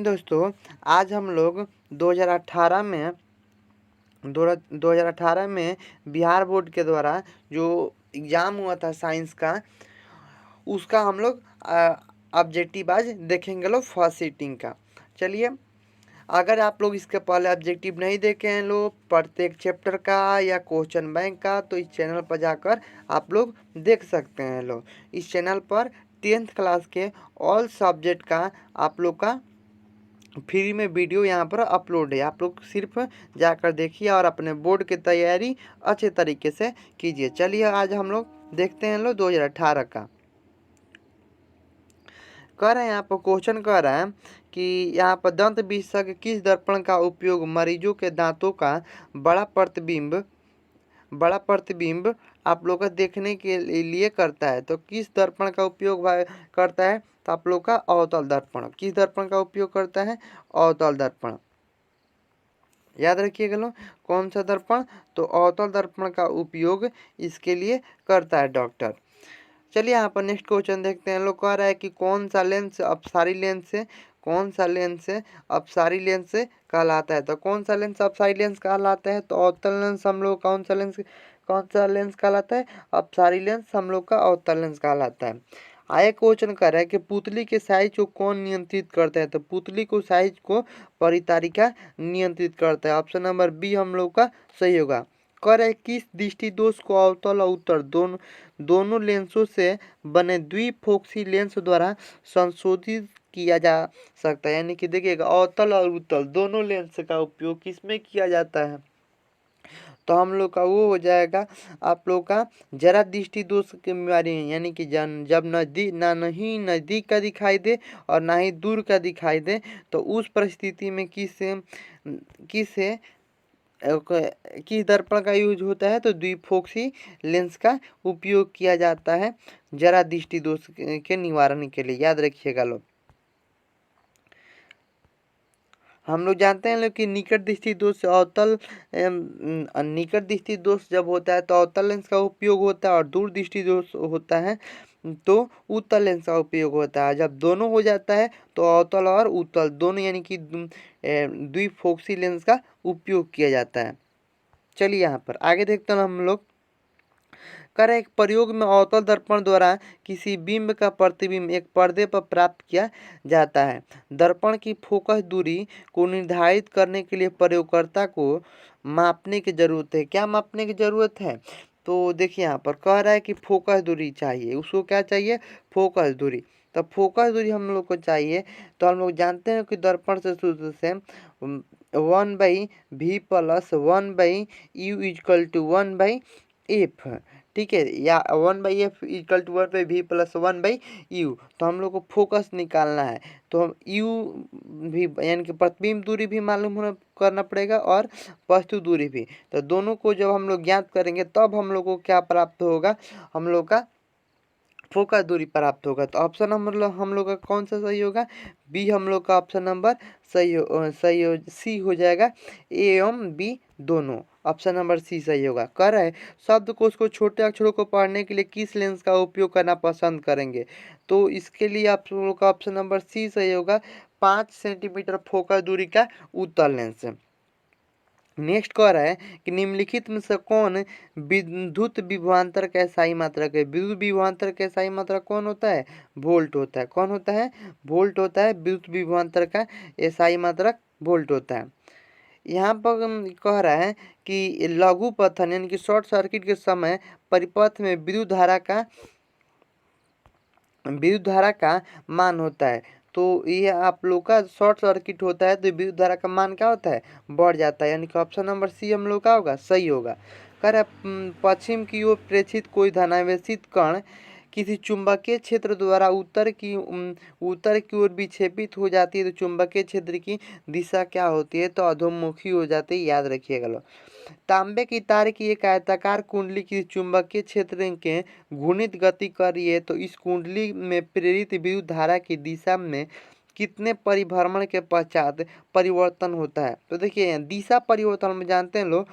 दोस्तों, आज हम लोग 2018 में 2018 में बिहार बोर्ड के द्वारा जो एग्ज़ाम हुआ था साइंस का, उसका हम लोग ऑब्जेक्टिव आज देखेंगे लोग फर्स्ट सीटिंग का। चलिए, अगर आप लोग इसके पहले ऑब्जेक्टिव नहीं देखे हैं लोग प्रत्येक चैप्टर का या क्वेश्चन बैंक का, तो इस चैनल पर जाकर आप लोग देख सकते हैं लोग। इस चैनल पर 10th क्लास के ऑल सब्जेक्ट का आप लोग का फ्री में वीडियो यहाँ पर अपलोड है। आप लोग सिर्फ जाकर देखिए और अपने बोर्ड की तैयारी अच्छे तरीके से कीजिए। चलिए, आज हम लोग देखते हैं लोग 2018 का। कह रहे हैं यहाँ पर क्वेश्चन कह रहा है कि यहाँ पर दंत विशेषज्ञ किस दर्पण का उपयोग मरीजों के दांतों का बड़ा प्रतिबिंब आप लोग का देखने के लिए करता है। तो किस दर्पण का उपयोग करता है? तो आप लोग का अवतल दर्पण। किस दर्पण का उपयोग करता है? अवतल दर्पण। याद रखिएगा लोग, कौन सा दर्पण? तो अवतल दर्पण का उपयोग इसके लिए करता है डॉक्टर। चलिए, यहाँ पर नेक्स्ट क्वेश्चन देखते हैं। लोग कह रहा है कि कौन सा लेंस अपसारी लेंस कहलाता है? तो कौन सा लेंस अपसारी लेंस कहलाता है? तो अवतल लेंस हम लोग कौन सा लेंस कहलाता है? अपसारी लेंस हम लोग का अवतल लेंस कहलाता है। आगे क्वेश्चन कर रहा है कि पुतली के साइज को कौन नियंत्रित करता है? तो पुतली को साइज को परितारिका नियंत्रित करता है। ऑप्शन नंबर बी हम लोग का सही होगा। कह रहे किस दृष्टि दोष को अवतल और उत्तल दोनों लेंसों से बने द्विफोक्सी लेंस द्वारा संशोधित किया जा सकता है। यानी कि देखिएगा, अवतल और उत्तल दोनों लेंस का उपयोग किसमें किया जाता है? तो हम लोग का वो हो जाएगा आप लोग का जरा दृष्टि दोष की बीमारी है। यानी कि जब नहीं नज़दीक का दिखाई दे और ना ही दूर का दिखाई दे, तो उस परिस्थिति में किस दर्पण का यूज होता है? तो द्विफोक्सी लेंस का उपयोग किया जाता है जरा दृष्टि दोष के निवारण के लिए। याद रखिएगा लोग। हम लोग जानते हैं लोग कि निकट दृष्टि दोष निकट दृष्टि दोष जब होता है तो अवतल लेंस का उपयोग होता है, और दूर दृष्टि दोष होता है तो उत्तल लेंस का उपयोग होता है। जब दोनों हो जाता है तो अवतल और उत्तल दोनों यानी कि द्विफोक्सी लेंस का उपयोग किया जाता है। चलिए, यहाँ पर आगे देखते हैं हम लोग। करें एक प्रयोग में अवतल दर्पण द्वारा किसी बिंब का प्रतिबिंब एक पर्दे पर प्राप्त किया जाता है। दर्पण की फोकस दूरी को निर्धारित करने के लिए प्रयोगकर्ता को मापने की जरूरत है। क्या मापने की जरूरत है? तो देखिए, यहाँ पर कह रहा है कि फोकस दूरी चाहिए। उसको क्या चाहिए? फोकस दूरी। तो फोकस दूरी हम लोग को चाहिए। तो हम लोग जानते हैं कि दर्पण से सूत्र से 1/v+1/u=1/f, ठीक है, या 1/f=1/v+1/u। तो हम लोग को फोकस निकालना है, तो हम u भी यानी कि प्रतिबिंब दूरी भी मालूम करना पड़ेगा और वस्तु दूरी भी। तो दोनों को जब हम लोग ज्ञात करेंगे तब हम लोग को क्या प्राप्त होगा? हम लोग का फोकस दूरी प्राप्त होगा। तो ऑप्शन नंबर हम लोग का कौन सा सही होगा? बी हम लोग का ऑप्शन नंबर सी हो जाएगा। ए एवं बी दोनों, ऑप्शन नंबर सी सही होगा। कह रहा है शब्दकोश को छोटे अक्षरों को पढ़ने के लिए किस लेंस का उपयोग करना पसंद करेंगे? तो इसके लिए आप लोग का ऑप्शन नंबर सी सही होगा, 5 सेंटीमीटर फोकस दूरी का उत्तल लेंस। नेक्स्ट कह रहा है कि निम्नलिखित में से कौन विद्युत विभवांतर का एसआई मात्रक है? विद्युत विभवांतर का एसआई मात्रक कौन होता है? वोल्ट होता है। कौन होता है? वोल्ट होता है। विद्युत विभवांतर का एसआई मात्रक वोल्ट होता है। यहाँ पर कह रहा है कि लघु पतन यानी कि शॉर्ट सर्किट के समय परिपथ में विद्युत धारा का मान होता है। तो ये आप लोग का शॉर्ट सर्किट होता है तो विद्युत धारा का मान क्या होता है? बढ़ जाता है। यानी कि ऑप्शन नंबर सी हम लोग का होगा, सही होगा। कर पश्चिम की ओर प्रेषित कोई धनावेशित कण किसी चुंबकीय क्षेत्र द्वारा उत्तर की ओर विक्षेपित हो जाती है तो चुंबकीय क्षेत्र की दिशा क्या होती है? तो अधोमुखी हो जाती है। याद रखिएगा लोग। तांबे की तार की एक आयताकार कुंडली की चुंबकीय क्षेत्र के घूर्णित गति कर रही है तो इस कुंडली में प्रेरित विद्युत धारा की दिशा में कितने परिभ्रमण के पश्चात परिवर्तन होता है? तो देखिए, दिशा परिवर्तन में जानते हैं लोग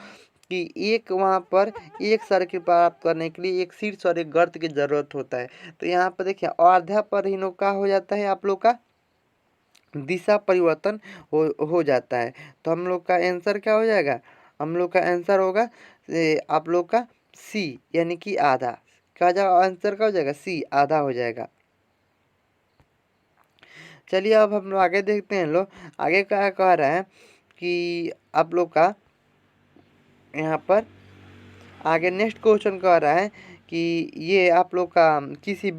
कि एक वहाँ पर एक सर्किल प्राप्त करने के लिए एक शीर्ष और एक गर्त की जरूरत होता है। तो यहाँ पर देखिए आधा पर ही का हो जाता है आप लोग का दिशा परिवर्तन हो जाता है। तो हम लोग का आंसर क्या हो जाएगा, हम लोग का आंसर होगा आप लोग का सी यानी कि आधा। क्या जाएगा आंसर, क्या हो जाएगा, सी आधा हो जाएगा। चलिए अब हम लोग आगे देखते हैं। लोग आगे क्या कह रहा है कि आप लोग का यहाँ पर आगे नेक्स्ट क्वेश्चन कह रहा है कि ये आप लोग का किसी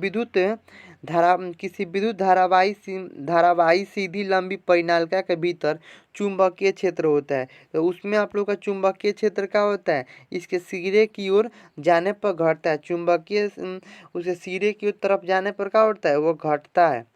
विद्युत धारावाही सीधी लंबी परिनालिका के भीतर चुंबकीय क्षेत्र होता है। तो उसमें आप लोग का चुंबकीय क्षेत्र क्या होता है, इसके सिरे की ओर जाने पर घटता है। उसे सिरे की तरफ जाने पर क्या होता है, वो घटता है।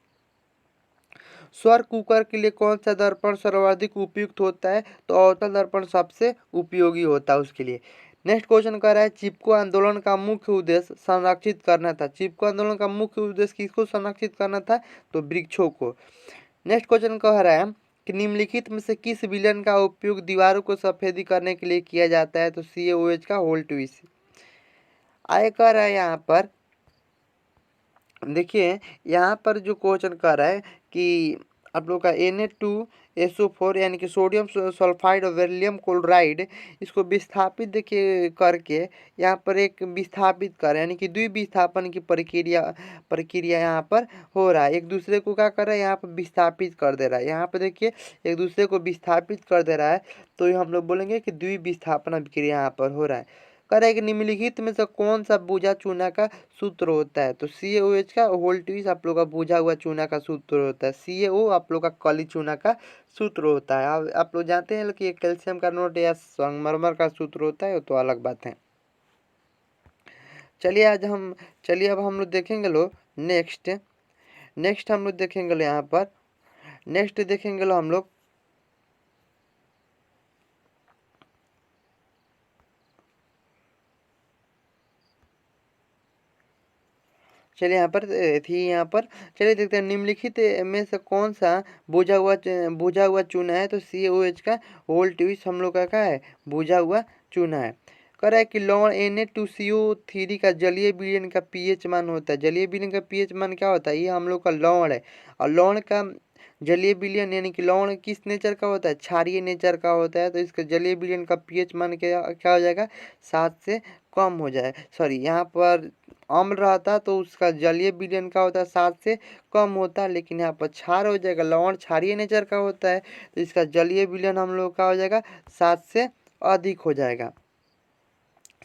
स्वर कुकर के लिए कौन सा दर्पण सर्वाधिक उपयुक्त होता है, तो अवतल दर्पण सबसे उपयोगी होता है उसके लिए। नेक्स्ट क्वेश्चन कह रहा है चिपको आंदोलन का मुख्य उद्देश्य संरक्षित करना था। चिपको आंदोलन का मुख्य उद्देश्य किसको संरक्षित करना था, तो वृक्षों को। नेक्स्ट क्वेश्चन कह रहा है कि निम्नलिखित में से किस विलयन का उपयोग दीवारों को सफेदी करने के लिए किया जाता है, तो CaOH का होल्टविस। आगे कह रहा है यहाँ पर देखिए, यहाँ पर जो क्वेश्चन कर रहा है कि आप लोग का Na2SO4 यानी कि सोडियम सल्फाइड और बेरिलियम क्लोराइड, इसको विस्थापित देखिए करके यहाँ पर एक विस्थापित कर यानी कि द्विविस्थापन की प्रक्रिया यहाँ पर हो रहा है। एक दूसरे को क्या कर रहा है, यहाँ पर विस्थापित कर दे रहा है। यहाँ पर देखिए एक दूसरे को विस्थापित कर दे रहा है, तो हम लोग बोलेंगे कि द्विविस्थापन अभिक्रिया यहाँ पर हो रहा है। कह रहा है कि निम्नलिखित में से कौन सा बुझा चूना का सूत्र होता है, तो CaOH का होल्टविस आप लोग का बुझा हुआ चूना का सूत्र होता है। CaO आप लोग का काली चूना का सूत्र होता है। आप लोग जानते हैं कि कैल्शियम कार्बोनेट या संगमरमर का सूत्र होता है, तो अलग बात है। चलिए अब हम लोग देखेंगे लो नेक्स्ट हम लोग देखेंगे लो यहाँ पर नेक्स्ट देखेंगे लो हम लोग चलिए यहाँ पर चलिए देखते हैं निम्नलिखित में से कौन सा बुझा हुआ चूना है, तो CaOH का होल्टविस हम लोग का क्या है, बुझा हुआ चूना है। कह रहा है कि लवण Na2CO3 का जलीय विलयन का pH मान होता है। जलीय विलयन का pH मान क्या होता है, ये हम लोग का लवण है। और लवण का जलीय विलयन यानी कि लवण किस नेचर का होता है, क्षारीय नेचर का होता है। तो इसका जलीय विलयन का pH मान क्या हो जाएगा, 7 से कम हो जाए। सॉरी, यहाँ पर अम्ल रहता तो उसका जलीय विलयन का होता है 7 से कम होता, लेकिन यहाँ पर क्षार हो जाएगा। लवण क्षारीय नेचर का होता है, तो इसका जलीय विलयन हम लोग का हो जाएगा 7 से अधिक हो जाएगा,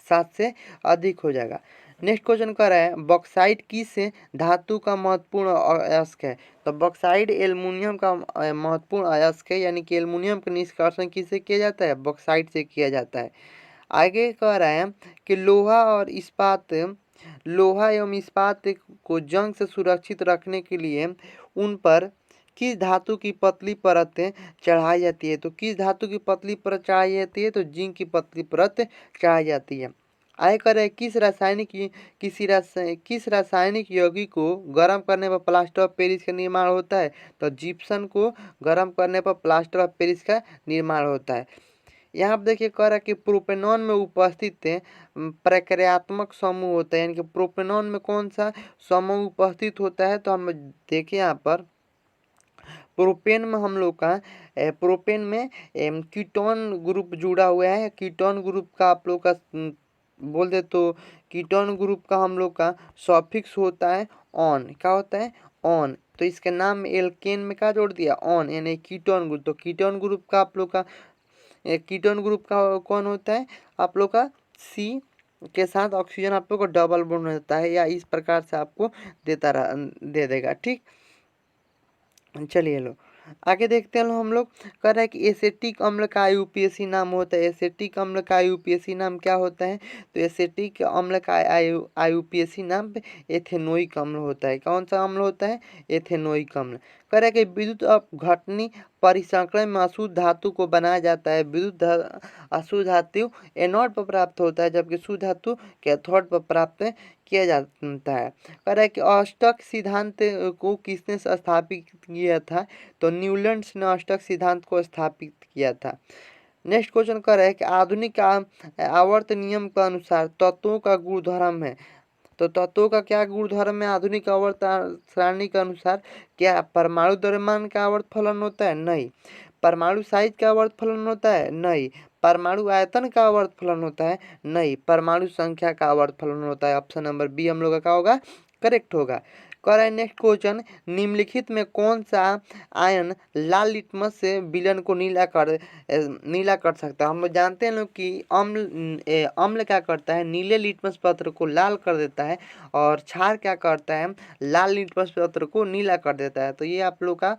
7 से अधिक हो जाएगा। नेक्स्ट क्वेश्चन कर रहा है बॉक्साइट किस धातु का महत्वपूर्ण अयस्क है, तो बॉक्साइट एल्युमिनियम का महत्वपूर्ण अयस्क है। यानी कि एल्युमिनियम का निष्कर्षण किससे किया जाता है, बॉक्साइट से किया जाता है। आगे कह रहा है कि लोहा एवं इस्पात को जंग से सुरक्षित रखने के लिए उन पर किस धातु की पतली परत चढ़ाई जाती है, तो किस धातु की पतली परत चढ़ाई जाती है, तो जिंक की पतली परत चढ़ाई जाती है। आगे कह रहे हैं किस रासायनिक यौगिक को गर्म करने पर प्लास्टर ऑफ पेरिस का निर्माण होता है, तो जिप्सम को गर्म करने पर प्लास्टर ऑफ पेरिस का निर्माण होता है। यहाँ पर देखिए कह रहा है कि प्रोपेनॉन में उपस्थित प्रक्रियात्मक समूह होता है। यानी कि प्रोपेनॉन में कौन सा समूह उपस्थित होता है, तो हम देखिए यहाँ पर प्रोपेन में हम लोग का प्रोपेन में कीटोन ग्रुप जुड़ा हुआ है। कीटोन ग्रुप का आप लोग का बोल दे तो कीटोन ग्रुप का हम लोग का सॉफिक्स होता है ऑन, क्या होता है, ऑन। तो इसके नाम में एल्केन में क्या जोड़ दिया, ऑन, यानी कीटोन ग्रुप। तो कीटोन ग्रुप का आप लोग का कीटोन ग्रुप का कौन होता है, आप लोग का सी के साथ ऑक्सीजन आप लोग को डबल बॉन्ड होता है, या इस प्रकार से आपको दे देगा। ठीक, चलिए लो आगे देखते हैं हम लोग। कह रहा है कि एसेटिक अम्ल का IUPAC नाम होता है। एसेटिक अम्ल का IUPAC नाम क्या होता है, तो एसेटिक अम्ल का IUPAC नाम एथेनोइक अम्ल होता है। कौन सा अम्ल होता है, एथेनोइक अम्ल। कह रहा है कि विद्युत अपघटनी परिसंचरण में अशुद्ध धातु को बनाया जाता है। अशुद्ध धातु एनोड पर प्राप्त होता है, जबकि शुद्ध धातु कैथोड पर प्राप्त किया जाता है। कह रहा है कि अष्टक सिद्धांत को किसने स्थापित किया था, तो न्यूलैंड्स ने अष्टक सिद्धांत को स्थापित किया था। नेक्स्ट क्वेश्चन कर रहा है कि आधुनिक आवर्त नियम के अनुसार तत्वों का गुणधर्म है, तो तत्वों का क्या गुणधर्म है आधुनिक आवर्त सारणी के अनुसार? क्या परमाणु द्रव्यमान का आवर्त फलन होता है? नहीं। परमाणु साइज का आवर्त फलन होता है? नहीं। परमाणु आयतन का आवर्त फलन होता है? नहीं। परमाणु संख्या का आवर्त फलन होता है। ऑप्शन नंबर बी हम लोग का क्या होगा? करेक्ट होगा। कह रहा है नेक्स्ट क्वेश्चन, निम्नलिखित में कौन सा आयन लाल लिटमस से विलयन को नीला कर सकता है? हम लोग जानते हैं लोग कि अम्ल क्या करता है? नीले लिटमस पत्र को लाल कर देता है, और क्षार क्या करता है? लाल लिटमस पत्र को नीला कर देता है। तो ये आप लोग का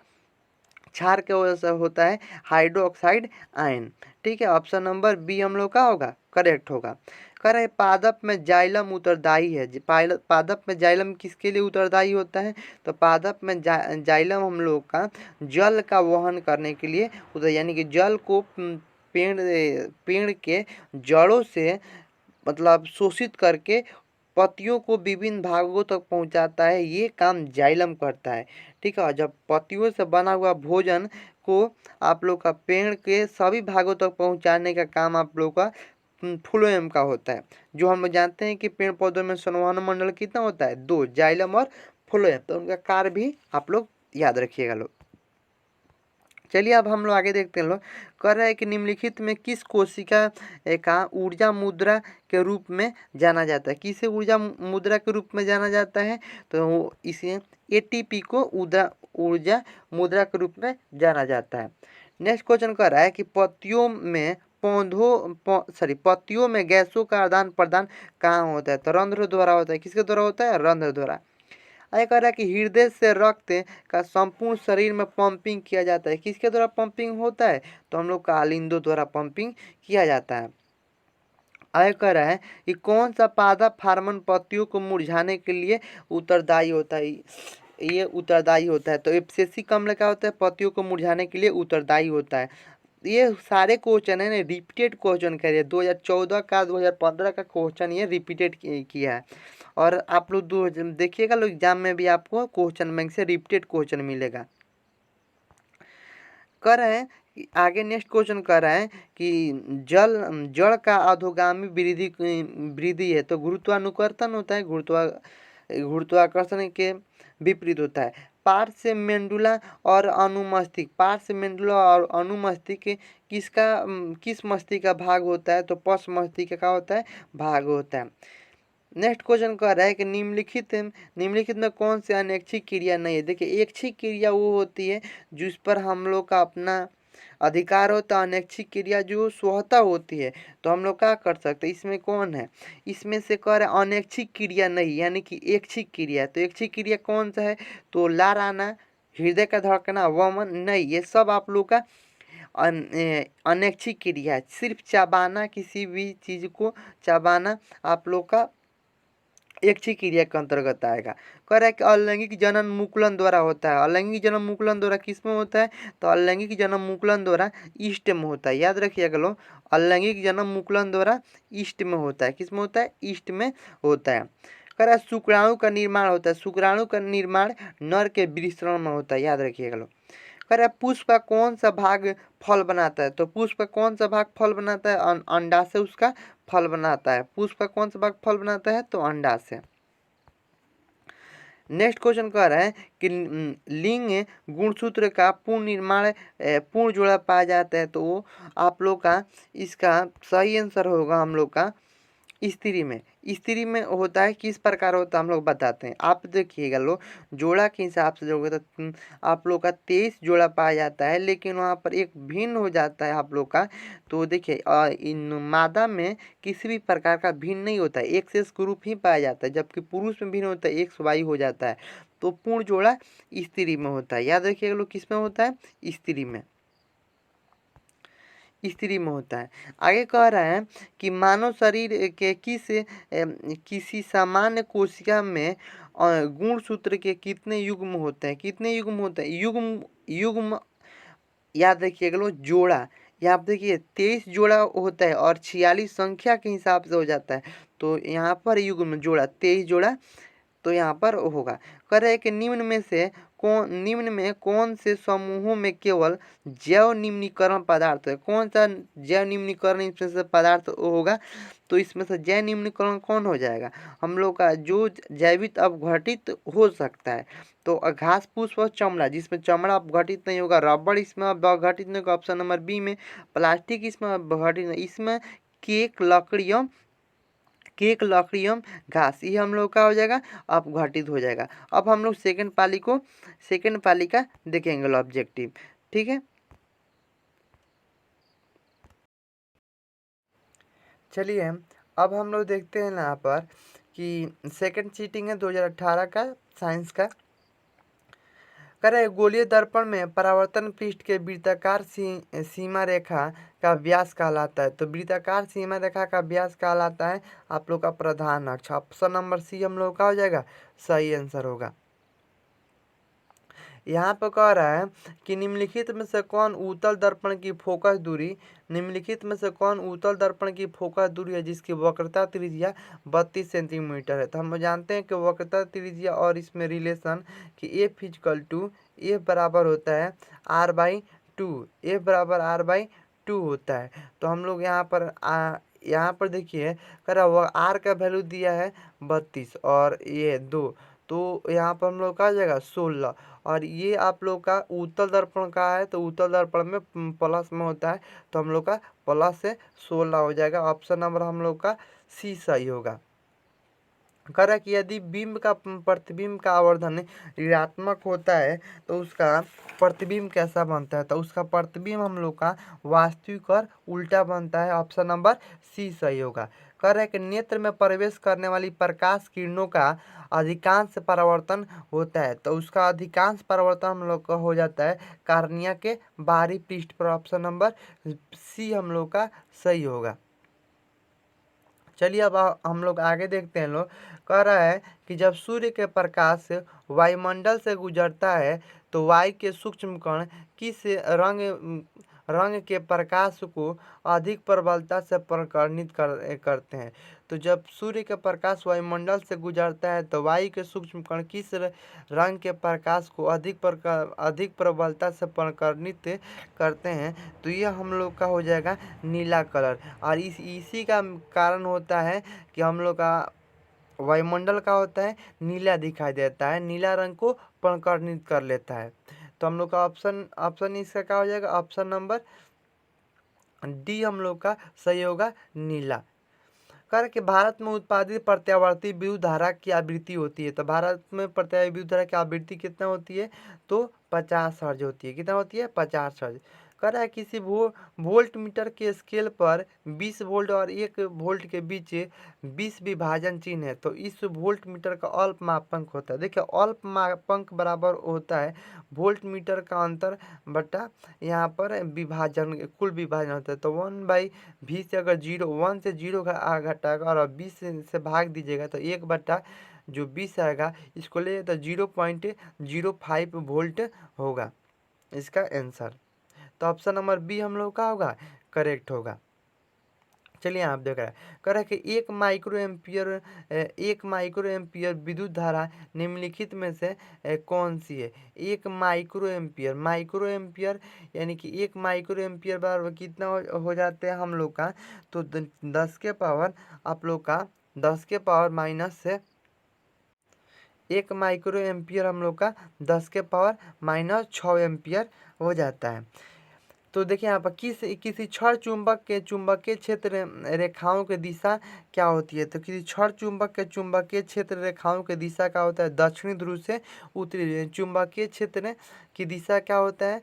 क्षार के वजह से होता है हाइड्रोक्साइड आयन। ठीक है, ऑप्शन नंबर बी हम लोग का होगा करेक्ट होगा। कह रहे पादप में जाइलम उत्तरदायी है। पादप में जाइलम किसके लिए उत्तरदायी होता है? तो पादप में जाइलम हम लोग का जल का वहन करने के लिए यानी कि जल को पेड़ के जड़ों से मतलब शोषित करके पत्तियों को विभिन्न भागों तक पहुंचाता है। ये काम जाइलम करता है। ठीक है, जब पत्तियों से बना हुआ भोजन को आप लोग का पेड़ के सभी भागों तक पहुंचाने का काम आप लोग का फ्लोएम का होता है। जो हम लोग जानते हैं कि पेड़ पौधों में संवहन मंडल कितना होता है? 2, जाइलम और फ्लोएम। तो उनका कार्य भी आप लोग याद रखिएगा लोग। चलिए अब हम लोग आगे देखते हैं लोग। कह रहा है कि निम्नलिखित में किस कोशिका का ऊर्जा मुद्रा के रूप में जाना जाता है? किसे ऊर्जा मुद्रा के रूप में जाना जाता है? तो इसे एटीपी को ऊर्जा मुद्रा के रूप में जाना जाता है। नेक्स्ट क्वेश्चन कह रहा है कि पत्तियों में गैसों का आदान प्रदान कहाँ होता है? तो रंध्र द्वारा होता है। किसके द्वारा होता है? रंध्र द्वारा। आगे कह रहा है कि हृदय से रक्त का संपूर्ण शरीर में पंपिंग किया जाता है। किसके द्वारा पंपिंग होता है? तो हम लोग का आलिंदों द्वारा पंपिंग किया जाता है। आगे कह रहा है कि कौन सा पादप हार्मोन पत्तियों को मुरझाने के लिए उत्तरदायी होता है? ये उत्तरदायी होता है। तो एब्सेसिक अम्ल क्या होता है? पत्तियों को मुरझाने के लिए उत्तरदायी होता है। ये सारे क्वेश्चन है ना रिपीटेड क्वेश्चन कर रहे 2014 का 2015 का क्वेश्चन ये रिपीटेड किया है। और आप लोग देखिएगा लोग एग्जाम में भी आपको क्वेश्चन बैंक से रिपीटेड क्वेश्चन मिलेगा। कर रहे हैं आगे नेक्स्ट क्वेश्चन कर रहा है कि जड़ का अधोगामी वृद्धि है तो गुरुत्वानुकर्षण होता है, गुरुत्वाकर्षण के विपरीत होता है। पार्श्व मेंडुला और अनुमस्तिष्क, पार्श्व मेंडुला और अनुमस्तिष्क किस मस्तिष्क का भाग होता है? तो पश्च मस्तिष्क का होता है भाग होता है। नेक्स्ट क्वेश्चन कह रहा है कि निम्नलिखित में कौन सी अनैच्छिक क्रिया नहीं है? देखिए ऐच्छिक क्रिया वो होती है जिस पर हम लोग का अपना अधिकार होता है। अनैच्छिक क्रिया जो स्वतः होती है तो हम लोग क्या कर सकते हैं? इसमें कौन है? इसमें से कह रहे हैं अनैच्छिक क्रिया नहीं यानी कि ऐच्छिक क्रिया। तो ऐच्छिक क्रिया कौन सा है? तो लार आना, हृदय का धड़कना, वमन नहीं, ये सब आप लोग का अनैच्छिक क्रिया है। सिर्फ चबाना, किसी भी चीज को चबाना आप लोग का ऐच्छिक क्रिया के अंतर्गत आएगा। कह रहा है कि अलैंगिक जनन मुकुलन द्वारा होता है। अलैंगिक जनन मुकुलन द्वारा किस में होता है? तो अलैंगिक जनन मुकुलन द्वारा ईस्ट में होता है। याद रखिएगा लोग, अलैंगिक जनन मुकुलन द्वारा ईस्ट में होता है। किस में होता है? ईस्ट में होता है। कह रहा है शुक्राणु का निर्माण होता है। शुक्राणु का निर्माण नर के विस्तरण में होता है। याद रखिएगा लोग। कह रहा है पुष्प का कौन सा भाग फल बनाता है? तो पुष्प का कौन सा भाग फल बनाता है? अंडा से उसका फल बनाता है। पुष्प का कौन सा भाग फल बनाता है? तो अंडा से। नेक्स्ट क्वेश्चन कह रहा है कि लिंग गुणसूत्र का पूर्ण जोड़ा पाया जाता है। तो आप लोग का इसका सही आंसर होगा हम लोग का स्त्री में होता है। किस प्रकार होता है हम लोग बताते हैं। आप देखिएगा लोग जोड़ा के हिसाब से जोड़ोगे तो आप लोग का 23 जोड़ा पाया जाता है, लेकिन वहाँ पर एक भिन्न हो जाता है आप लोग का। तो देखिए इन मादा में किसी भी प्रकार का भिन्न नहीं होता है, एक से ग्रुप ही पाया जाता है, जबकि पुरुष में भिन्न होता है, एक वाई हो जाता है। तो पूर्ण जोड़ा स्त्री में होता है। याद रखिएगा लोग किस में होता है? स्त्री में होता है। आगे कह रहा है कि मानव शरीर के किसी सामान्य कोशिका में गुणसूत्र के कितने युग्म होते हैं? कितने युग्म होते हैं? युग्म याद रखिएगा लोग जोड़ा। यहाँ पे देखिए 23 जोड़ा होता है और 46 संख्या के हिसाब से हो जाता है। तो यहाँ पर युग्म जोड़ा 23 जोड़ा तो यहाँ पर होगा। कह रहे हैं कि निम्न में से निम्न में कौन से समूहों में केवल जैव निम्नीकरण पदार्थ है? कौन सा जैव निम्नीकरण इसमें से पदार्थ होगा? तो इसमें से जैव निम्नीकरण कौन हो जाएगा? हम लोग का जो जैविक अपघटित हो सकता है, तो घास फूस व चमड़ा, जिसमें चमड़ा अपघटित नहीं होगा, रबड़ इसमें अपघटित नहीं होगा, ऑप्शन नंबर बी में। प्लास्टिक इसमें अपघटित नहीं, इसमें केक लकड़ियम घास, ये हम लोग का हो जाएगा, अपघटित हो जाएगा। अब हम लोग सेकंड पाली का देखेंगे ऑब्जेक्टिव। ठीक है, चलिए अब हम लोग देखते हैं यहाँ पर कि सेकंड चीटिंग है 2018 का साइंस का। करे गोलीय दर्पण में परावर्तन पृष्ठ के वृत्ताकार सीमा रेखा का व्यास कहलाता है। तो वृत्ताकार सीमा रेखा का व्यास कहलाता है आप लोग का प्रधान अक्ष। ऑप्शन नंबर सी हम लोग का हो जाएगा, सही आंसर होगा। यहाँ पर कह रहा है कि निम्नलिखित में से कौन उत्तल दर्पण की फोकस दूरी है जिसकी वक्रता त्रिज्या 32 सेंटीमीटर है? तो हम जानते हैं कि वक्रता त्रिज्या और इसमें रिलेशन कि एफ बराबर होता है r/2 होता है। तो हम लोग यहाँ पर देखिए करा हुआ आर का वैल्यू दिया है 32 और ये 2, तो यहाँ पर हम लोग का आ जाएगा 16। और ये आप लोग का उत्तल दर्पण का है, तो उत्तल दर्पण में प्लस में होता है, तो हम लोग का प्लस से 16 हो जाएगा। ऑप्शन नंबर हम लोग का सी सही होगा। कह रहा है कि यदि प्रतिबिंब का आवर्धन ऋणात्मक होता है तो उसका प्रतिबिंब कैसा बनता है? तो उसका प्रतिबिंब हम लोग का वास्तविक और उल्टा बनता है। ऑप्शन नंबर सी सही होगा। कह रहा है कि नेत्र में प्रवेश करने वाली प्रकाश किरणों का अधिकांश परावर्तन होता है, तो उसका अधिकांश परावर्तन हम लोग का हो जाता है कार्निया के बाहरी पृष्ठ पर। ऑप्शन नंबर सी हम लोग का सही होगा। चलिए अब हम लोग आगे देखते हैं। लोग कह रहा है कि जब सूर्य के प्रकाश वायुमंडल से गुजरता है तो वायु के सूक्ष्म कण किस रंग के प्रकाश को अधिक प्रबलता से प्रकर्णित करते हैं? तो जब सूर्य के प्रकाश वायुमंडल से गुजरता है तो वायु के सूक्ष्म कण किस रंग के प्रकाश को अधिक प्रबलता से प्रकर्णित करते हैं? तो ये हम लोग का हो जाएगा नीला कलर। और इसी का कारण होता है कि हम लोग का वायुमंडल का होता है नीला दिखाई देता है, नीला रंग को प्रकर्णित कर लेता है। तो हम लोग का ऑप्शन इसका क्या हो जाएगा? ऑप्शन नंबर डी हम लोग का सही होगा, नीला। कह कि भारत में उत्पादित प्रत्यावर्ती विद्युत धारा की आवृत्ति होती है। तो भारत में प्रत्यावर्ती विद्युत धारा की आवृत्ति कितना होती है? तो 50 हर्ट्ज होती है। कितना होती है? 50 हर्ट्ज। कह रहा है किसी वोल्ट मीटर के स्केल पर 20 वोल्ट और 1 वोल्ट के बीच 20 विभाजन चिन्ह है, तो इस वोल्ट मीटर का अल्प मापांक होता है। देखिए अल्प मापांक बराबर होता है वोल्ट मीटर का अंतर बटा यहाँ पर विभाजन, कुल विभाजन होता है। तो 1/20 से अगर 1 से 0 घटाएगा और 20 से भाग दीजिएगा तो 1 बटा जो 20 आएगा इसको ले तो 0.05 वोल्ट होगा इसका आंसर। तो ऑप्शन नंबर बी हम लोग का होगा, करेक्ट होगा। चलिए आप देख रहे हैं कह रहा है कि 1 माइक्रो एम्पियर विद्युत धारा निम्नलिखित में से कौन सी है? 1 माइक्रो एम्पियर यानी कि 1 माइक्रो एम्पियर बराबर कितना हो जाते हैं हम लोग का? तो 10 के पावर आप लोग का 10 के पावर माइनस से 1 माइक्रो एम्पियर हम लोग का 10 के पावर माइनस 6 एम्पियर हो जाता है। तो देखिए यहाँ पर किसी क्षण चुंबक के चुंबकीय क्षेत्र रेखाओं की दिशा क्या होती है? तो किसी क्षण चुंबक के चुंबकीय क्षेत्र रेखाओं की दिशा क्या होता है? दक्षिणी ध्रुव से उत्तरी चुंबकीय क्षेत्र की दिशा क्या होता है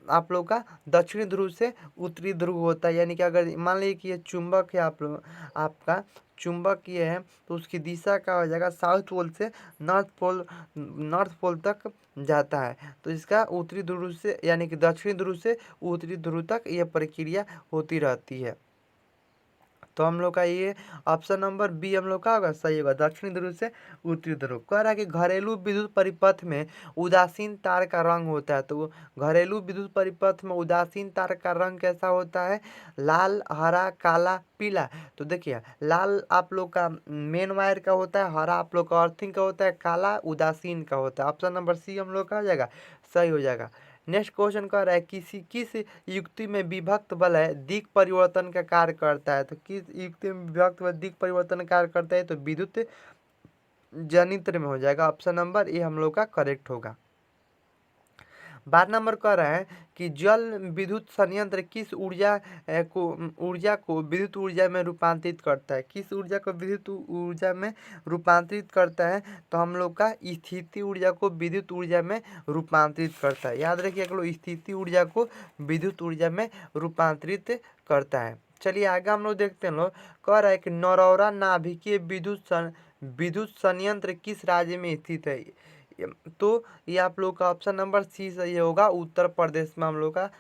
आप लोग का? दक्षिणी ध्रुव से उत्तरी ध्रुव होता है। यानी कि अगर मान लीजिए कि ये चुंबक है आपका चुंबक ये है तो उसकी दिशा क्या हो जाएगा? साउथ पोल से नॉर्थ पोल तक जाता है। तो इसका उत्तरी ध्रुव से यानी कि दक्षिणी ध्रुव से उत्तरी ध्रुव तक यह प्रक्रिया होती रहती है। तो हम लोग का ये ऑप्शन नंबर बी हम लोग का होगा, सही होगा, दक्षिणी ध्रुव से उत्तरी ध्रुव। कह रहा है कि घरेलू विद्युत परिपथ में उदासीन तार का रंग होता है। तो घरेलू विद्युत परिपथ में उदासीन तार का रंग कैसा होता है? लाल, हरा, काला, पीला। तो देखिए लाल आप लोग का मेन वायर का होता है, हरा आप लोग का अर्थिंग का होता है, काला उदासीन का होता है। ऑप्शन नंबर सी हम लोग का हो जाएगा, सही हो जाएगा। नेक्स्ट क्वेश्चन कह रहा है किस युक्ति में विभक्त वलय दिक परिवर्तन का कार्य करता है? तो किस युक्ति में विभक्त वलय दिक परिवर्तन का कार्य करता है? तो विद्युत जनित्र में हो जाएगा। ऑप्शन नंबर ए हम लोग का करेक्ट होगा। 12 नंबर कह रहा है कि जल विद्युत संयंत्र किस ऊर्जा को विद्युत ऊर्जा में रूपांतरित करता है? किस ऊर्जा को विद्युत ऊर्जा में रूपांतरित करता है? तो हम लोग का स्थिति ऊर्जा को विद्युत ऊर्जा में रूपांतरित करता है। याद रखिए अगलो, स्थिति ऊर्जा को विद्युत ऊर्जा में रूपांतरित करता है। चलिए आगे हम लोग देखते हैं। लोग कह रहा है कि नरौरा नाभिकीय विद्युत संयंत्र किस राज्य में स्थित है? तो ये आप लोग का ऑप्शन नंबर सी सही होगा, उत्तर प्रदेश में हम लोग का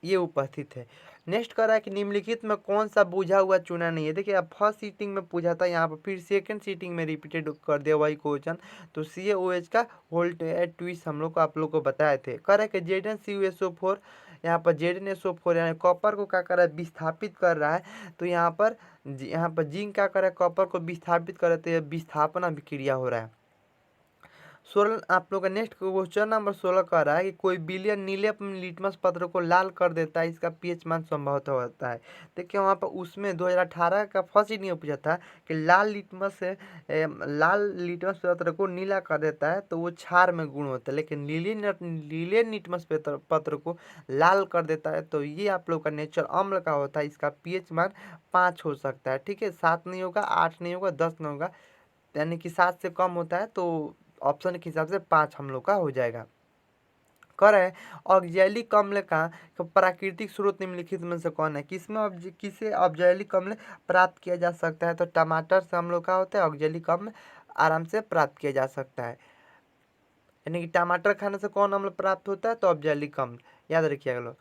ये उपस्थित है। नेक्स्ट कर रहा है कि निम्नलिखित में कौन सा बुझा हुआ चूना नहीं है? देखिए अब फर्स्ट सीटिंग में पूछा था, यहाँ पर फिर सेकंड सीटिंग में रिपीटेड कर दिया वही क्वेश्चन। तो CaOH का वोल्टेज ट्विस्ट हम लोग को आप लोग को बताए थे। कर रहा है कि ZnCuSO4, यहाँ पर ZnSO4 यानी कॉपर को क्या कर रहा है? विस्थापित कर रहा है। तो यहाँ पर जिंक क्या कर रहा है? कॉपर को विस्थापित कर रहा है, तो यह विस्थापन अभिक्रिया हो रहा है। 16 आप लोग का नेक्स्ट क्वेश्चन नंबर 16 कह रहा है कि कोई बिलियन नीले लिटमस पत्र को लाल कर देता है, इसका पीएच मान संभवतः होता है। देखिए वहाँ पर उसमें 2018 का फर्स्ट ही नहीं पूछा था कि लाल लिटमस पत्र को नीला कर देता है तो वो क्षार में गुण होता है, लेकिन नीले लिटमस पत्र को लाल कर देता है तो ये आप लोग का नेचर अम्ल का होता है, इसका पीएच मान 5 हो सकता है। ठीक है, 7 नहीं होगा, 8 नहीं होगा, 10 नहीं होगा, यानी कि 7 से कम होता है तो ऑप्शन के हिसाब से 5 हम लोग का हो जाएगा। कर है ऑक्जेलिक अम्ल का प्राकृतिक स्रोत निम्नलिखित में से कौन है? किसे ऑक्जेलिक अम्ल प्राप्त किया जा सकता है? तो टमाटर से हम लोग का होता है ऑक्जेलिक अम्ल आराम से प्राप्त किया जा सकता है, यानी कि टमाटर खाने से कौन अम्ल प्राप्त होता है? तो ऑक्जेलिक अम्ल, याद रखिएगा लोग।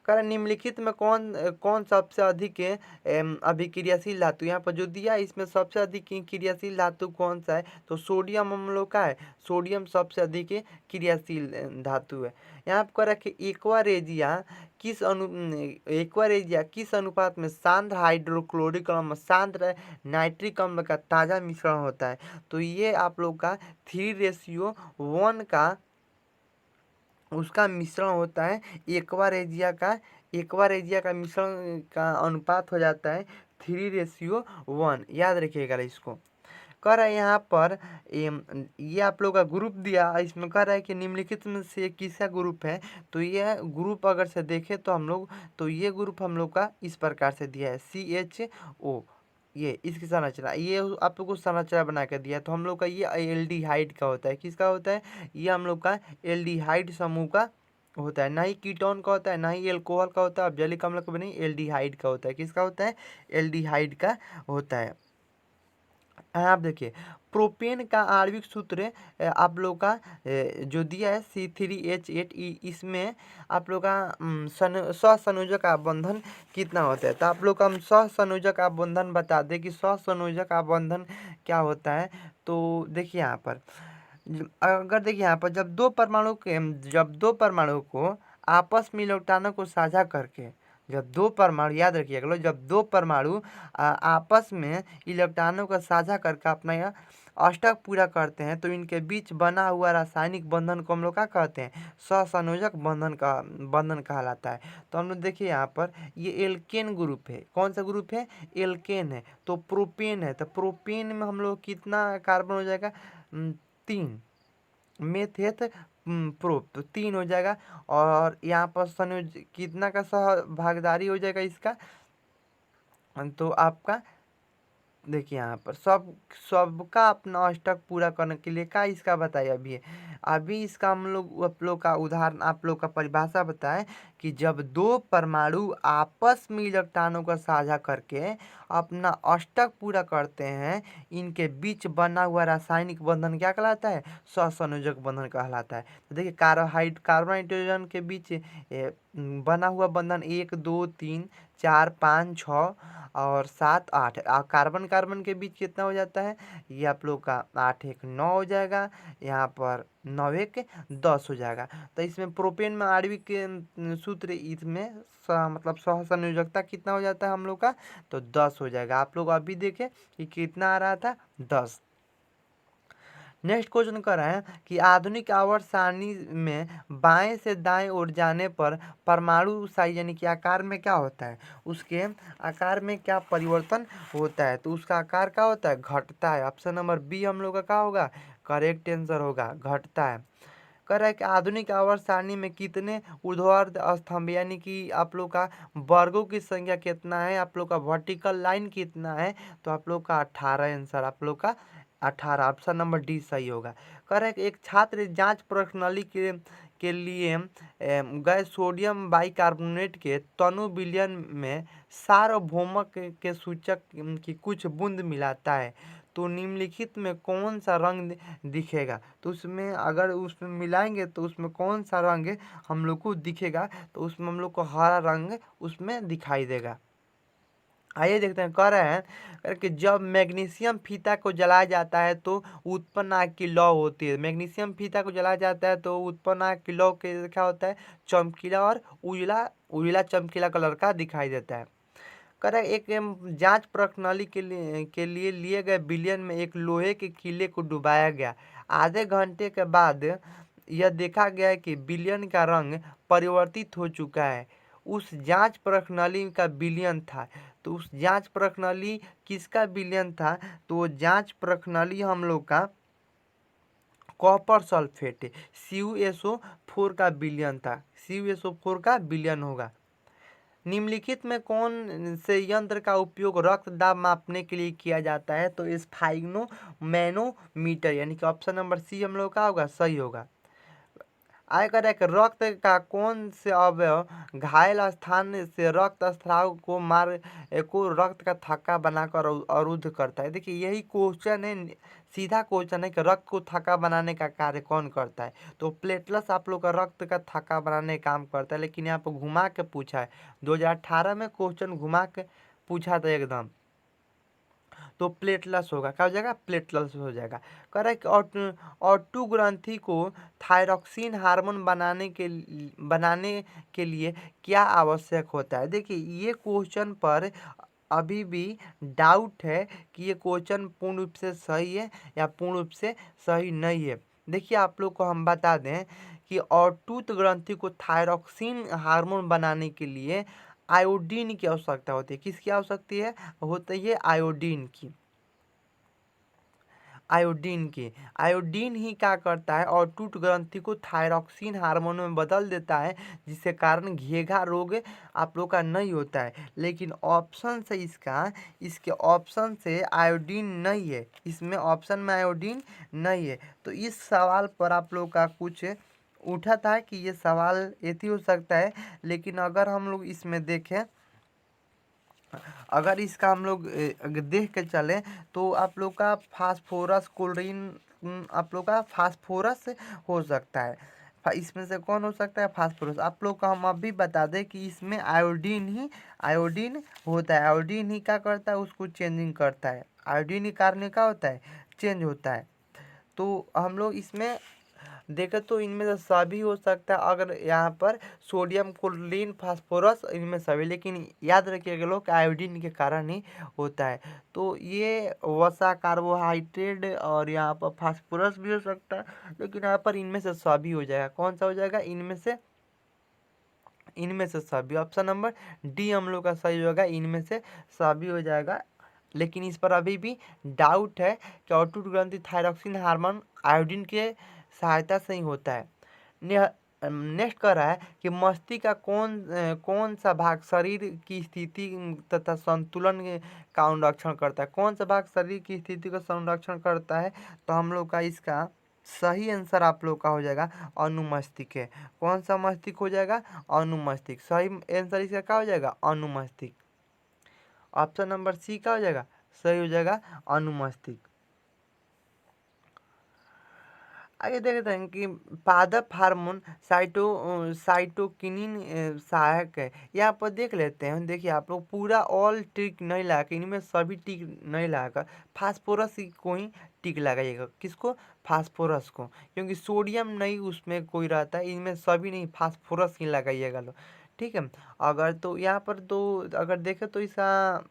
कारण निम्नलिखित में कौन सबसे अधिक अभिक्रियाशील धातु? यहाँ पर जो दिया है इसमें सबसे अधिक क्रियाशील धातु कौन सा है? तो सोडियम हम लोग का है, सोडियम सबसे अधिक क्रियाशील धातु है। यहाँ पर कह रहा है कि एक्वारेजिया किस अनुपात में सांद्र हाइड्रोक्लोरिक अम्ल सांद्र नाइट्रिक अम्ल का ताजा मिश्रण होता है? तो ये आप लोग का 3:1 का उसका मिश्रण होता है। एक्वारेजिया का मिश्रण का अनुपात हो जाता है 3:1, याद रखिएगा इसको। कह रहा है यहाँ पर ये आप लोग का ग्रुप दिया, इसमें कह रहा है कि निम्नलिखित में से किसका ग्रुप है? तो यह ग्रुप अगर से देखें तो हम लोग, तो ये ग्रुप हम लोग का इस प्रकार से दिया है CHO, ये इसकी संरचना, ये आप लोग को संरचना बना कर दिया। तो हम लोग का ये एल्डिहाइड का होता है, किसका होता है? ये हम लोग का एल्डिहाइड समूह का होता है, ना ही कीटोन का होता है, ना ही एल्कोहल का होता है, ऑक्जेलिक अम्ल का भी नहीं, एल्डिहाइड का होता है। किसका होता है? एल्डिहाइड का होता है। आप देखिए प्रोपेन का आणविक सूत्र आप लोग का जो दिया है C3H8, इसमें आप लोग का सहसंयोजक आबंधन कितना होता है? तो आप लोग का हम सहसंयोजक आबंधन बता दें कि सहसंयोजक आबंधन क्या होता है। तो देखिए यहाँ पर अगर देखिए यहाँ पर जब दो परमाणु को आपस में इलेक्ट्रॉनों को साझा करके, जब दो परमाणु, याद रखिएगा, जब दो परमाणु आपस में इलेक्ट्रॉनों का साझा करके अपना यह अष्टक पूरा करते हैं तो इनके बीच बना हुआ रासायनिक बंधन को हम लोग क्या कहते हैं? सहसंयोजक बंधन कहलाता है। तो हम लोग देखिए यहाँ पर ये एल्केन ग्रुप है, कौन सा ग्रुप है? एल्केन है। तो प्रोपेन है, तो प्रोपेन में हम लोग कितना कार्बन हो जाएगा? 3। मेथेत प्रोप, तो 3 हो जाएगा। और यहाँ पर संयोज कितना का सहभागदारी हो जाएगा इसका? तो आपका देखिए यहाँ पर सबका अपना अष्टक पूरा करने के लिए क्या इसका बताइए अभी अभी इसका हम लोग आप लोग का उदाहरण आप लोग का परिभाषा बताएं कि जब दो परमाणु आपस में इलेक्ट्रॉनों का साझा करके अपना अष्टक पूरा करते हैं, इनके बीच बना हुआ रासायनिक बंधन क्या कहलाता है? सहसंयोजक बंधन कहलाता है। तो देखिए कार्बन हाइड्रोजन के बीच बना हुआ बंधन 1 2 3 4 5 6 और 7 8, कार्बन कार्बन के बीच कितना हो जाता है? ये आप लोग का 8 1 9 हो जाएगा, यहाँ पर 9 1 10 हो जाएगा। तो इसमें प्रोपेन में आणविक सूत्र इसमें मतलब सहसंयोजकता कितना हो जाता है हम लोग का? तो 10 हो जाएगा। आप लोग अभी देखें कि कितना आ रहा था? 10। नेक्स्ट क्वेश्चन कर रहे हैं कि आधुनिक आवर्त सारणी में बाएं से दाएं ओर जाने पर परमाणु साइज यानी कि आकार में क्या होता है? उसके आकार में क्या परिवर्तन होता है? तो उसका आकार क्या होता है? घटता है। ऑप्शन नंबर बी हम लोग का क्या होगा? करेक्ट आंसर होगा, घटता है। कह रहा है कि आधुनिक आवर्त सारणी में कितने ऊर्ध्वाधर स्तंभ यानी कि आप लोग का वर्गों की संख्या कितना है? आप लोग का वर्टिकल लाइन कितना है? तो आप लोग का 18 आंसर आप लोग का 18, ऑप्शन नंबर डी सही होगा। कह रहा है कि एक छात्र जांच प्रश्नावली के लिए गए सोडियम बाइकार्बोनेट के तनु विलयन में सार्वभौमक के सूचक की कुछ बूंद मिलाता है, तो निम्नलिखित में कौन सा रंग दिखेगा? तो उसमें अगर उसमें मिलाएंगे तो उसमें कौन सा रंग हम लोग को दिखेगा? तो उसमें हम लोग को हरा रंग उसमें दिखाई देगा। आइए देखते हैं। कह रहे हैं कि जब मैग्नीशियम फीता को जलाया जाता है तो उत्पन्न आग की लौ होती है। मैग्नीशियम फीता को जलाया जाता है तो उत्पन्न आग की लौ के क्या होता है? चमकीला और उजला उजला चमकीला कलर का दिखाई देता है। कह रहा है एक जांच प्रणाली के लिए लिए गए विलयन में एक लोहे के किले को डुबाया गया। आधे घंटे के बाद यह देखा गया कि विलयन का रंग परिवर्तित हो चुका है। उस जांच प्रणाली का विलयन था। तो उस जांच प्रणाली किसका विलयन था? तो वो जांच प्रणाली हम लोग का कॉपर सल्फेट CuSO4 का विलयन था। CuSO4 का विलयन होगा। निम्नलिखित में कौन से यंत्र का उपयोग रक्त दाब मापने के लिए किया जाता है? तो स्फाइग्नोमैनोमीटर यानी कि ऑप्शन नंबर सी हम लोग का होगा, सही होगा। आय कर एक रक्त का कौन से अवयव घायल स्थान से रक्त स्राव को रक्त का थक्का बनाकर अवरुद्ध करता है? देखिए यही क्वेश्चन है, सीधा क्वेश्चन है कि रक्त को थक्का बनाने का कार्य कौन करता है? तो प्लेटलेट्स आप लोग का रक्त का थक्का बनाने का काम करता है, लेकिन यहाँ पर घुमा के पूछा है। 2018 में क्वेश्चन घुमा के पूछा था एकदम, तो प्लेटलेट्स होगा। क्या हो जाएगा? प्लेटलेट्स हो जाएगा। कह रहा है कि ऑटू ग्रंथि को थायरॉक्सिन हार्मोन बनाने के लिए क्या आवश्यक होता है? देखिए ये क्वेश्चन पर अभी भी डाउट है कि ये क्वेश्चन पूर्ण रूप से सही है या पूर्ण रूप से सही नहीं है। देखिए आप लोग को हम बता दें कि ऑटूथ ग्रंथि को थायरॉक्सिन हार्मोन बनाने के लिए आयोडीन की आवश्यकता होती है। किसकी आवश्यकता है? होती है आयोडीन की। आयोडीन ही क्या करता है? ऑटूथ ग्रंथि को थायरॉक्सिन हार्मोन में बदल देता है, जिसके कारण घेघा रोग आप लोग का नहीं होता है। लेकिन ऑप्शन से इसके ऑप्शन से आयोडीन नहीं है, इसमें ऑप्शन में आयोडीन नहीं है। तो इस सवाल पर आप लोग का कुछ उठा था कि ये सवाल ऐसी हो सकता है, लेकिन अगर हम लोग इसमें देखें, अगर इसका हम लोग देख के चलें तो आप लोग का फास्फोरस क्लोरीन आप लोग का फास्फोरस हो सकता है। इसमें से कौन हो सकता है? फास्फोरस। आप लोग का हम अभी बता दें कि इसमें आयोडीन होता है। आयोडीन ही क्या करता है? उसको चेंजिंग करता है। आयोडीन के कारण क्या होता है? चेंज होता है। तो हम लोग इसमें देखें तो इनमें से सभी हो सकता है, अगर यहाँ पर सोडियम क्लोरीन फास्फोरस इनमें सभी, लेकिन याद रखिएगा लोग आयोडीन के कारण ही होता है। तो ये वसा कार्बोहाइड्रेट और यहाँ पर फास्फोरस भी हो सकता है, लेकिन यहाँ पर इनमें से सभी हो जाएगा। कौन सा हो जाएगा? इनमें से सभी। ऑप्शन नंबर डी हम लोग का सही होगा, इनमें से सभी हो जाएगा। लेकिन इस पर अभी भी डाउट है कि ऑटूथ ग्रंथि थायरॉक्सिन हार्मोन आयोडीन के सहायता से ही होता है। नेक्स्ट कर रहा है कि मस्तिष्क का कौन सा भाग शरीर की स्थिति तथा संतुलन का संरक्षण करता है? कौन सा भाग शरीर की स्थिति का संरक्षण करता है? तो हम लोग का इसका सही आंसर आप लोग का हो जाएगा अनुमस्तिष्क है। कौन सा मस्तिष्क हो जाएगा? अनुमस्तिष्क। सही आंसर इसका क्या हो जाएगा? अनुमस्तिष्क। ऑप्शन नंबर सी क्या हो जाएगा? सही हो जाएगा अनुमस्तिष्क। आगे देखते हैं कि पादप हार्मोन साइटोकिनिन सहायक है। यहाँ पर देख लेते हैं। देखिए आप लोग पूरा ऑल टिक नहीं लगा, इनमें सभी टिक नहीं लगाकर फास्फोरस को ही टिक लगाइएगा। किसको? फास्फोरस को, क्योंकि सोडियम नहीं उसमें कोई रहता है, इनमें सभी नहीं, फास्फोरस ही लगाइएगा लो। ठीक है। अगर तो यहाँ पर तो अगर देखें तो इसका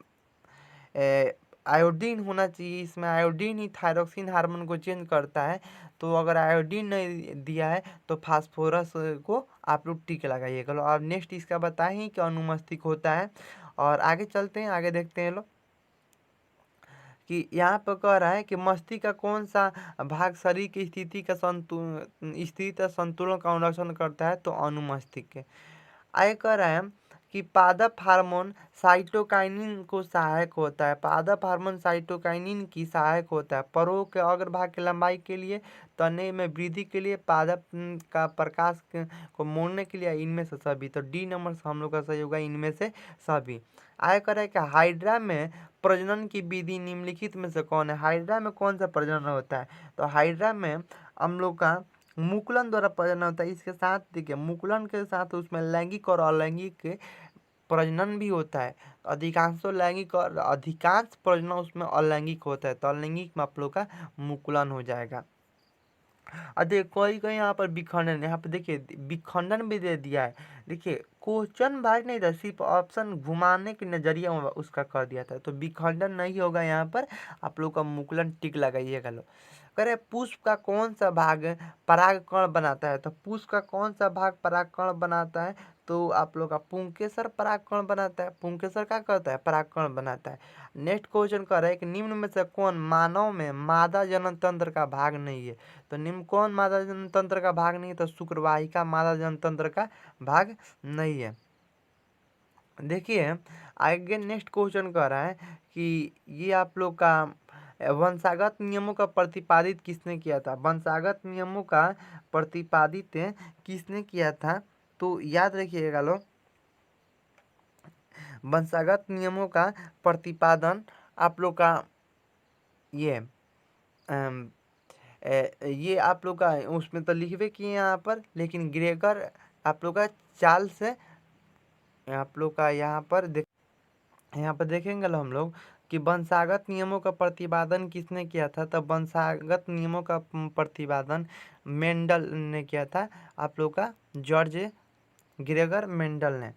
आयोडीन होना चाहिए। इसमें आयोडीन ही थायरोक्सिन हार्मोन को चेंज करता है। तो अगर आयोडीन नहीं दिया है तो फास्फोरस को आप लोग टिक लगाइएगा। लो अब नेक्स्ट इसका बताएं कि अनुमस्तिष्क होता है। और आगे चलते हैं, आगे देखते हैं लोग कि यहाँ पर कह रहा है कि मस्तिष्क का कौन सा भाग शरीर की स्थिति संतुलन का अनुरक्षण करता है? तो अनुमस्तिष्क। आगे कह रहा है कि पादप हार्मोन साइटोकाइनिन को सहायक होता है। पादप हार्मोन साइटोकाइनिन की सहायक होता है परों के अग्रभाग की लंबाई के लिए, तने में वृद्धि के लिए, पादप का प्रकाश को मोड़ने के लिए, इनमें से सभी। तो डी नंबर से हम लोग का सही होगा, इनमें से सभी। आगे कह रहा है कि हाइड्रा में प्रजनन की विधि निम्नलिखित में से कौन है? हाइड्रा में कौन सा प्रजनन होता है? तो हाइड्रा में हम लोग का मुकुलन द्वारा प्रजनन होता है। इसके साथ देखिए मुकुलन के साथ उसमें लैंगिक और अलैंगिक प्रजनन भी होता है। अधिकांशों लैंगिक और अधिकांश प्रजनन उसमें अलैंगिक होता है। तो अलैंगिक में आप लोग का मुकुलन हो जाएगा। देखिए कोई कोई यहाँ पर विखंडन, यहाँ पर देखिए विखंडन भी दे दिया है। देखिए क्वेश्चन भाग नहीं था, सिर्फ ऑप्शन घुमाने के नजरिया उसका कर दिया था। तो विखंडन नहीं होगा यहाँ पर, आप लोग का मुकुलन टिक लगाइएगा लो। करे पुष्प का कौन सा भाग परागकण बनाता है? तो पुष्प का कौन सा भाग परागकण बनाता है? तो आप लोग का पुंकेसर परागकण बनाता है। पुंकेसर क्या करता है? परागकण बनाता है। नेक्स्ट क्वेश्चन कर रहा है कि निम्न में से कौन मानव में मादा जनन तंत्र का भाग नहीं है? तो निम्न कौन मादा जनन तंत्र का भाग नहीं है? तो शुक्रवाहिका मादा जनन तंत्र का भाग नहीं है। देखिए आगे नेक्स्ट क्वेश्चन कर रहा है कि ये आप लोग का वंशागत नियमों का प्रतिपादित किसने किया था? वंशागत नियमों का प्रतिपादित किसने किया था? तो याद रखिएगा लोग, वंशागत नियमों का प्रतिपादन आप लोग का ये ये आप लोग का उसमें तो लिखवे किए यहाँ पर, लेकिन ग्रेगर आप लोग का चार्ल्स से आप लोग का यहाँ पर देखेंगे हम लोग कि वंशागत नियमों का प्रतिपादन किसने किया था? तब वंशागत नियमों का प्रतिपादन मेंडल ने किया था। आप लोग का जॉर्ज ग्रेगर मेंडल ने।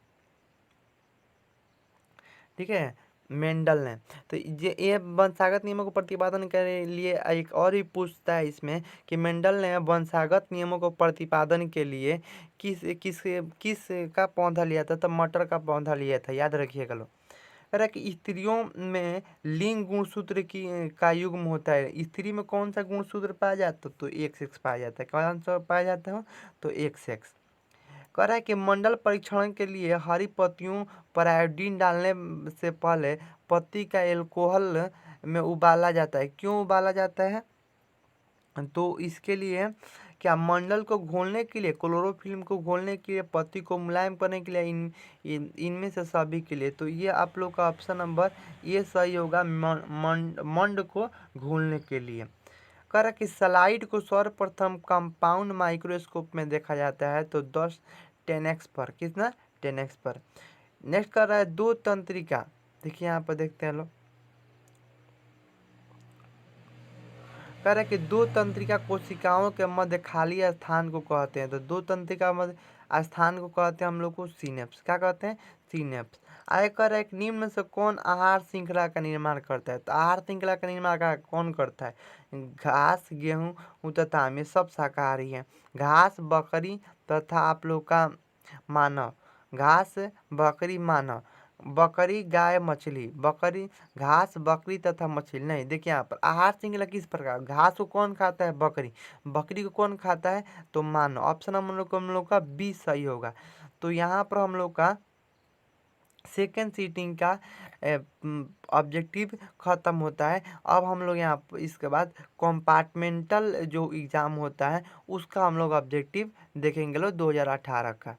ठीक है, मेंडल ने। तो ये वंशागत नियमों को प्रतिपादन के लिए एक और भी पूछता है इसमें कि मेंडल ने वंशागत नियमों को प्रतिपादन के लिए किस किस किस का पौधा लिया था? तो मटर का पौधा लिया था। याद रखिएगा लोग। कह रहा है कि स्त्रियों में लिंग गुणसूत्र की का युग्म होता है। स्त्री में कौन सा गुणसूत्र पाया जाता है? तो एक सेक्स पाया जाता है। कौन सा पाया जाता है? तो एक सेक्स। कह रहा है कि मंडल परीक्षण के लिए हरी पत्तियों पर आयोडीन डालने से पहले पत्ती का एल्कोहल में उबाला जाता है। क्यों उबाला जाता है? तो इसके लिए क्या मंडल को घोलने के लिए, क्लोरोफिल्म को घोलने के लिए, पत्ती को मुलायम करने के लिए, इनमें से सभी के लिए। तो ये आप लोग का ऑप्शन नंबर ये सही होगा, मंड को घोलने के लिए। कह रहा कि स्लाइड को सर्वप्रथम कंपाउंड माइक्रोस्कोप में देखा जाता है। तो 10x पर। कितना? 10x पर। नेक्स्ट कर रहा है दो तंत्रिका। देखिए यहाँ पर देखते हैं लोग, कह रहा है कि दो तंत्रिका कोशिकाओं के मध्य खाली स्थान को कहते हैं। तो दो तंत्रिका मध्य स्थान को कहते हैं हम लोग को सिनेप्स। क्या कहते हैं? सिनेप्स। आगे कह रहा है कि निम्न में से कौन आहार श्रृंखला का निर्माण करता है? तो आहार श्रृंखला का निर्माण कौन करता है? घास, गेहूँ तथा हम, ये सब शाकाहारी है। घास, बकरी तथा आप लोग का मानव। घास, बकरी, मानव। बकरी, गाय, मछली। बकरी, घास, बकरी तथा मछली नहीं। देखिए यहाँ पर आहार श्रृंखला किस प्रकार, घास को कौन खाता है? बकरी। बकरी को कौन खाता है? तो मानव। ऑप्शन हम लोग का बी सही होगा। तो यहाँ पर हम लोग का सेकेंड सीटिंग का ऑब्जेक्टिव ख़त्म होता है। अब हम लोग यहाँ इसके बाद कंपार्टमेंटल जो एग्ज़ाम होता है उसका हम लोग ऑब्जेक्टिव देखेंगे लो 2018 का।